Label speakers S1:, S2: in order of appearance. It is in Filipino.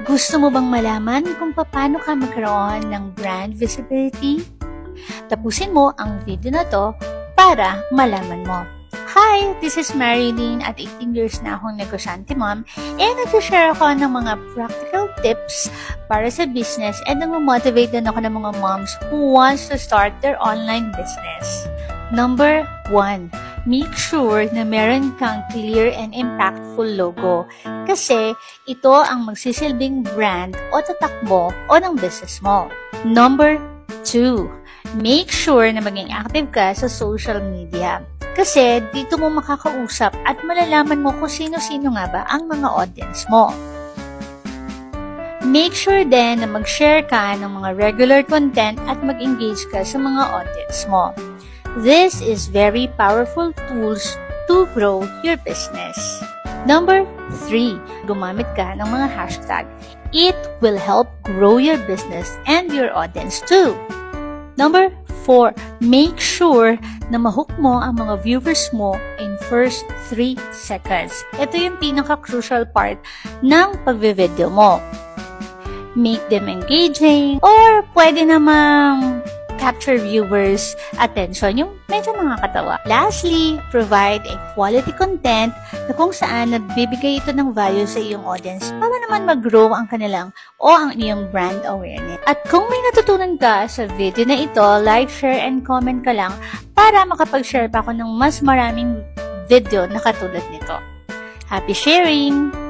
S1: Gusto mo bang malaman kung paano ka magkaroon ng brand visibility? Tapusin mo ang video na to para malaman mo. Hi! This is Marilyn at 18 years na akong negosyante mom and nag-share ako ng mga practical tips para sa business and nag-motivate din ako ng mga moms who wants to start their online business. Number 1. Make sure na meron kang clear and impactful logo kasi ito ang magsisilbing brand o tatak mo o ng business mo. Number 2. Make sure na maging active ka sa social media kasi dito mo makakausap at malalaman mo kung sino-sino nga ba ang mga audience mo. Make sure din na mag-share ka ng mga regular content at mag-engage ka sa mga audience mo. This is very powerful tools to grow your business. Number 3, gumamit ka ng mga hashtag. It will help grow your business and your audience too. Number 4, make sure na mahook mo ang mga viewers mo in first 3 seconds. Ito yung pinaka-crucial part ng pagbe-video mo. Make them engaging or pwede namang capture viewers' attention, yung medyo nakakatawa. Lastly, provide a quality content na kung saan nagbibigay ito ng value sa iyong audience para naman mag-grow ang kanilang o ang iyong brand awareness. At kung may natutunan ka sa video na ito, like, share, and comment ka lang para makapag-share pa ako ng mas maraming video na katulad nito. Happy sharing!